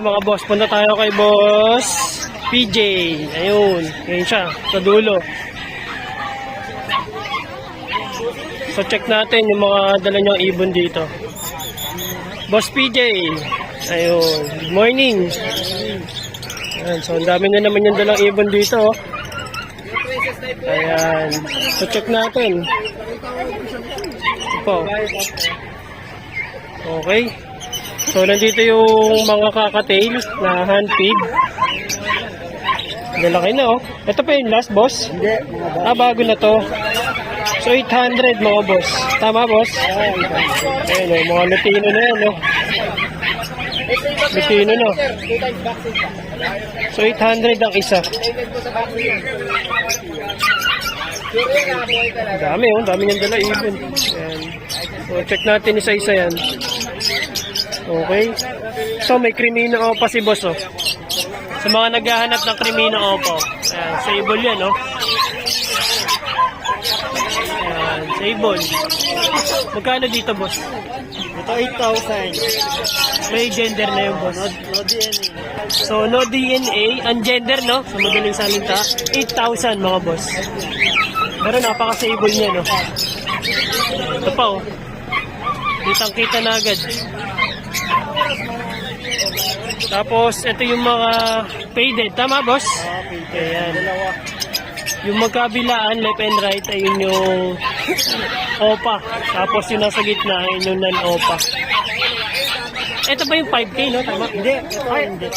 mga boss, punta tayo kay boss PJ. Ayun, ngayon siya, sa dulo. So check natin yung mga dala niyang ibon dito. Boss PJ. Ayun, good morning. Ayan, so ang dami na naman yung dalang ibon dito. Ayan, so check natin. Ito po. Okay. So nandito yung mga kakatail na hand feed. Lalaki na oh. Ito pa yung last boss? Hindi. Bago na to. So 800 mga boss. Tama boss? Ayun oh, mga Lutino na yan oh. Lutino no. So 800 ang isa. Dami oh, dami niyang dala ibon. Ayan. So check natin isa-isa yan. Okay. So may Crimino Opa si boss oh. Sa mga naghahanap ng Crimino Opa. Ayan, sable yan oh. Ayan, sable. Magkano dito boss? Ito 8,000. May gender na yung boss. No DNA. So no DNA, ungender no? Sa madaling salita, 8,000 mga boss. Pero napaka-sable niya no. Ito pa oh. Kitang-kita na agad. Tapos, ito yung mga faded. Tama, boss? Ayan. Yung magkabilaan, left and right, ayun yung OPA. Tapos yung nasa gitna, ayun yung non-OPA. Ito ba yung 5K, no? Tama? Hindi. Ay, hindi.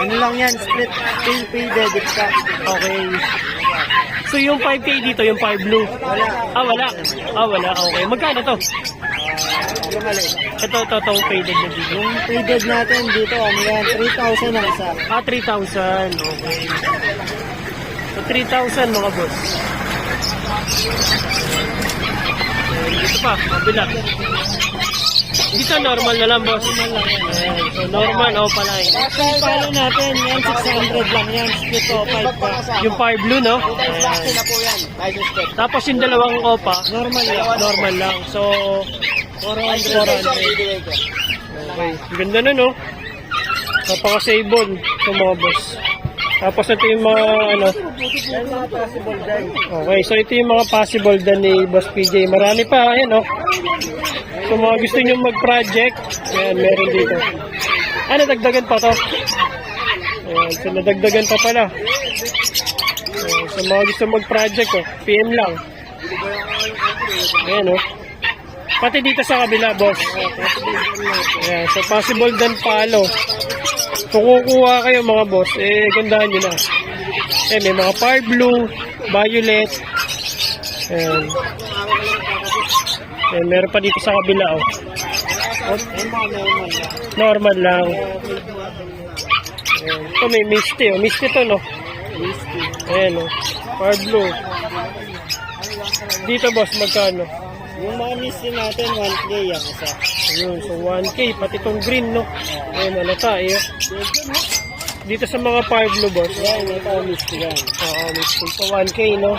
Ano lang yan? Split faded. Okay. So yung 5K dito, yung 5 blue? Wala. Wala. Wala. Okay. Magkano to? Lumali. Ito, itong faded na dito. Yung faded natin dito, ano yan? 3,000 ang isa. 3,000. Okay. So 3,000 mga boss. Dito pa, kabila. Dito normal na lang boss. Ayan, so normal o pala yun. Yung palo natin, yan 600 lang yan. Split o 5 pa. Yung 5 blue no? Ayan. Tapos yung dalawang opa, Normal yan. normal lang. So 400. Okay. Ganda na no? Napaka-sable itong mga boss. Tapos ito yung mga ano. Yan mga possible dyan. Okay, so ito yung mga possible dan ni Boss PJ. Marami pa, ayan oh. Kung mga gusto nyo mag-project, ayan, meron dito. Nadagdagan pa to. Ayan, so nadagdagan pa pala. Ayan, so mga gusto mag-project oh, PM lang. Ayan oh. Pati dito sa kabila, boss. Ayan, so possible dan palo. Kung kukuha kayo mga boss, gandahan nyo na. May mga fire blue, violet. Ayan. Meron pa dito sa kabila oh. Normal lang. Ayan. Ito may misty oh. Misty to no. Ayan oh. Fire blue. Dito boss, magkano? Yung mga misty natin, 1K ang isa. Ayun, so 1K, pati tong green, no? Ayun, halata, eh. Dito sa mga fire blue, boss. Yan, ito misty yan. Oo, misty. So 1K, no?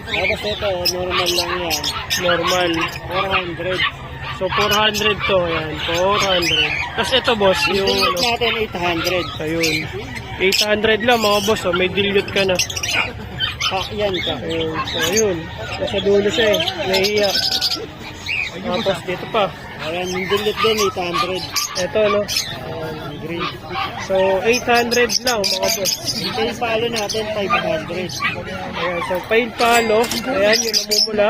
Tapos ito, normal lang yan. Normal. 400. So 400 to, ayan, 400. Tapos ito, boss, yung, Yung ano, natin, 800. ayun. 800 lang, mga boss, oh. May dilute ka na. Yan ka. Ayun, so ayun. Nasa dulo siya, eh. Nahiya. Tapos dito pa. Ayan, yung delete din, 800. Ito, no? Green. So 800 lang, mga boss. Ito yung palo natin, 500. Ayan, so 5 palo. Ayan, yung namumula.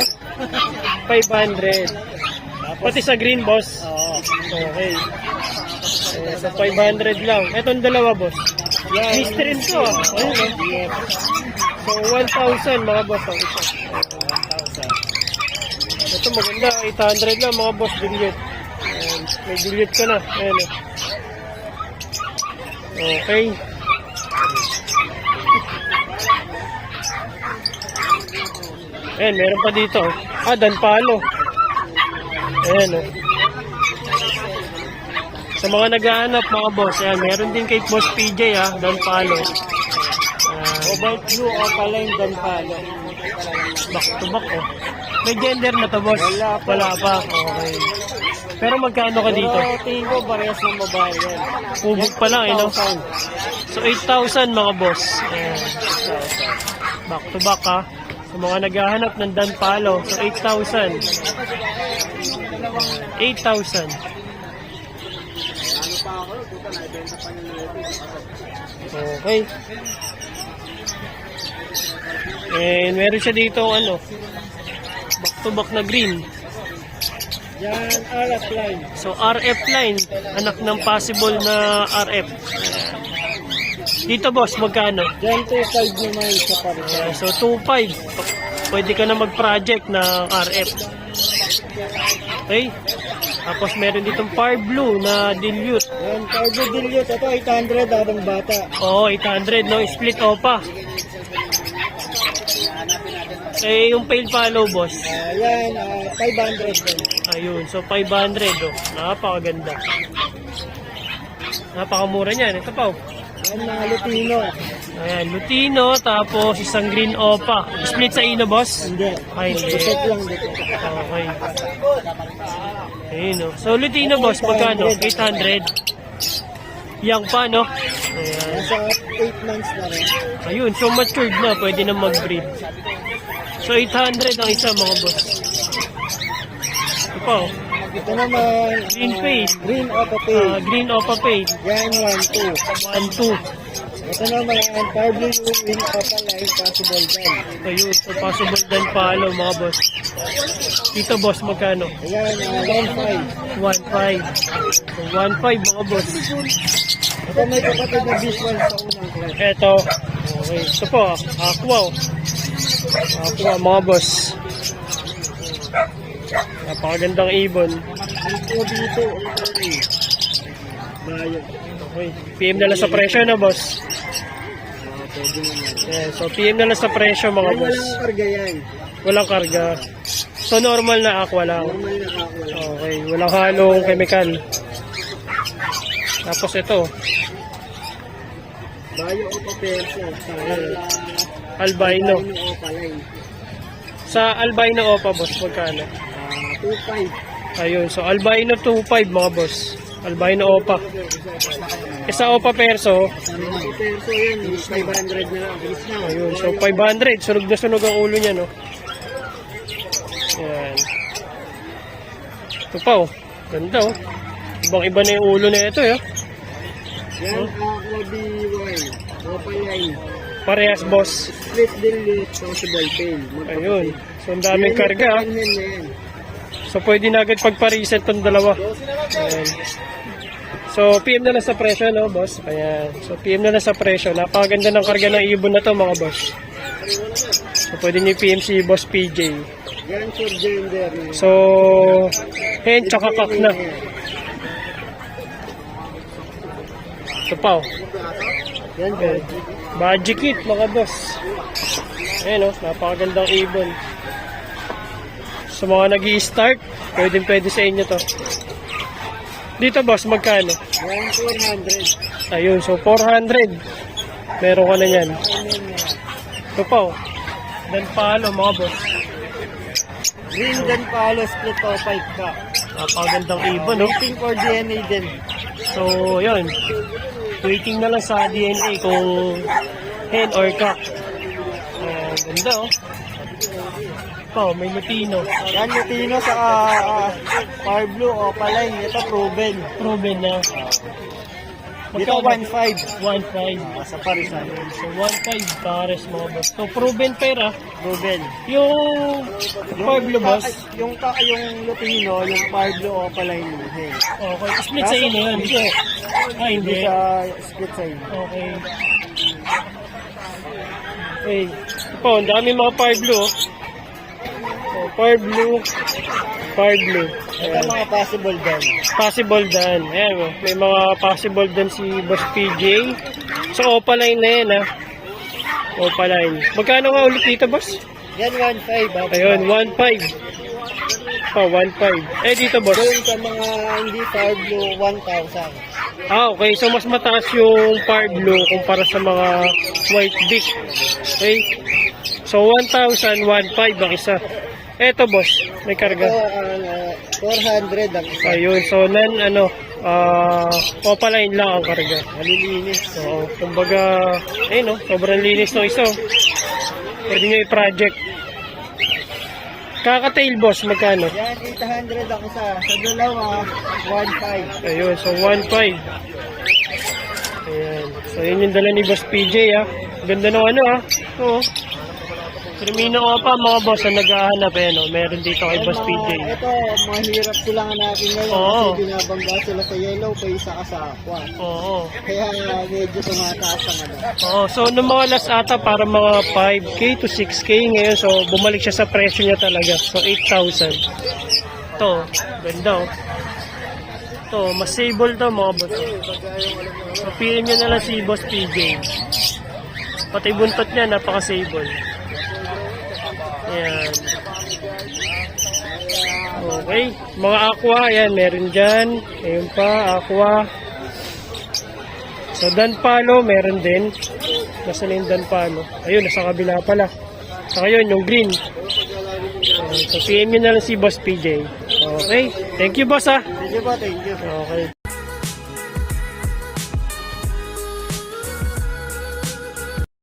500. Pati sa green, boss. Oo. Okay. Ayan, so 500 lang. Etong dalawa, boss. Yan. Mystery to, ah. Ayun, eh. Yep. So 1,000, mga boss. Ang isa. 1,000. Ito maganda, 800 lang, mga boss. Dilute. Ayan, may dilute ka na. Ayan, eh. Okay. Ayan, meron pa dito. Danpalo. Ayan, oh. Sa mga naghahanap, mga boss, ayan, meron din kay Boss PJ, Danpalo. Cobalt blue o pala yung danpalo. Back to back, oh. May gender na to, boss? Wala pa. Wala pa. Okay. Pero magkano ka dito? Pero tingin ko, parehas ng babae yan. Ubog pa lang, no? 8,000. So, 8,000 mga boss. Ayan. Back to back, ha? Sa mga naghahanap ng Danpalo. So, 8,000. 8,000. Okay. And meron siya dito, ano, back to back na green. Yan, RF line. So, RF line. Anak ng possible na RF. Dito, boss, magkano? Yan, 2.5 naman sa pareha. So, 2.5. Pwede ka na mag-project ng RF. Okay? Tapos, meron ditong Far Blue na dilute. Yan, Cargo Dilute. Ito, 800 habang bata. Oo, 800, no? Split opa. Eh, yung pale follow, boss. Yan, 500 din. Ayun, so 500, oh. Napakaganda. Napakamura niyan. Ito pa, oh. Yan, mga Lutino. Ayan, Lutino, tapos isang green opa. Split sa ino, boss? Hindi. Ay, hindi. Dikit lang dito. Okay. Ayun, oh. So, Lutino, boss, magkano? 800. Yang pa, no? Ayan. Nasa 8 months na rin. Ayun, so matured na. Pwede na mag-breed. So, 800 ang isa, mga boss. Ito pa, oh. Ito naman, Green Fade. Green Opa Pay. Green opa fade. Yan, 1.2. 1-2. Ito naman, Far Blue Wing Opa Line, possible din. Ayun, so possible dan palo, mga boss. Dito, boss, magkano? Yan, 1.5. 1.5. So, 1.5, mga boss. Ito may kapatid na visual sa unang class. Eto. Okay. Ito po, aqua. Oh. Aqua, mga boss. Napakagandang ibon. Ito dito, bayo. Okay. PM na lang sa presyo, na boss. Pwede naman. Yeah, so, PM na lang sa presyo, mga Yan, boss. walang karga yan. Walang karga. So, normal na aqua lang. Normal na kakulang. Okay. Walang halong chemical. Tapos ito, Bayo Opa Perso. albino. Opa Line. Sa albino opa, boss, magkano? 2.5. Ayun, so albino 2.5, mga boss. Albino opa. Isa opa perso, Perso yan, 500 na lang. Bilis na. ayun, so 500. Sunog na sunog ang ulo niya, no? Ayan. Ito pa, oh. Ganda, oh. Ibang-iba na yung ulo na ito, eh. Yan, Aqua BY. Opa Line. Parehas, boss. Split Dilute, possible pay. Ayun. So, ang daming karga, ah. Yan. So, pwede na agad pagparisan itong dalawa. Ayan. So, PM na lang sa presyo, no, boss? Ayan. So, PM na lang sa presyo. Napakaganda ng karga ng ibon na to, mga boss. So, pwede niyo PM si Boss PJ. Yan for gender. So, hen, tsaka kak na. Ito pa, oh. Yan, Ayan. Magic kit, mga boss. Ayan, oh. Napakagandang ibon. Sa mga nag-i-start, pwede sa inyo to. Dito, boss, magkano? Yan, 400. Ayun, so 400. Meron ka na yan. Ito pa, oh. Danpalo, mga boss. Green Dan Palo, split o 5 ka. Napakagandang ibon, no? Waiting for DNA din. So, yun. Waiting na lang sa DNA kung hen or cock. Ganda, oh. Oh, may Lutino. Yan, Lutino sa Far Blue o Line. Ito, proven. Proven na. Dito, 1.5. 1.5. Sa Parisan. So, 1.5 pares, mga boss. So, proven pair, ah. Proven. Yung Far Blue, boss. Yung Lutino, yung Far Blue o Line. Okay, split sa inyo yun. Hindi. Ah, Hindi hindi. sa split sa inyo. Okay. Okay. Ito, ang dami mga Far Blue, oh. So, Far Blue. Far Blue. Ito Ayan. mga possible din. Possible dan. Ayan, oh. May mga possible dan si Boss PJ. So, Opaline na yan, ha. Opaline. Magkano nga ulit dito, boss? Yan, 1.5. Ayun, 1.5. Oh, 1.5. Eh, dito, boss. Doon sa mga hindi Far Blue, 1,000. Ah, okay. So, mas mataas yung Far Blue kumpara sa mga white beak. Okay? So, 1,000, 1.5 ang isa. Eto boss, may Ito, karga. 400 ang isa. Ayun, so opaline lang ang karga. Malilinis. Oo, kumbaga, ayun sobrang linis ng isa. Pwede nyo i-project. Kakatail boss, magkano? Yan, 800 ang isa. Sa dalawa, 1.5. Ayun, so 1.5. Ayan. So yun yung dala ni Boss PJ Ganda ng Oo. Termino ko pa mga boss na naghahanap meron dito kay Boss PJ. Ito, mahirap silang hanapin ngayon Oo. kasi binabangga sila sa yellow pa isa ka sa aqua. Oo. Kaya medyo tumataas ang Oo, so nung mga last ata para mga 5K to 6K ngayon, so bumalik siya sa presyo niya talaga. So 8,000. Ito, ganda Ito, mas stable to mga boss. So PM nyo na lang si Boss PJ. Pati buntot niya, napaka-stable. Ayan. Okay, mga aqua, ayan, meron dyan. Ayun pa, aqua. So, Danpalo, meron din. Nasa na yung Danpalo? Ayun, nasa kabila pala. Saka yun, yung green. So, PM nyo na lang si Boss PJ. Okay, thank you boss Thank you po, thank you. Okay.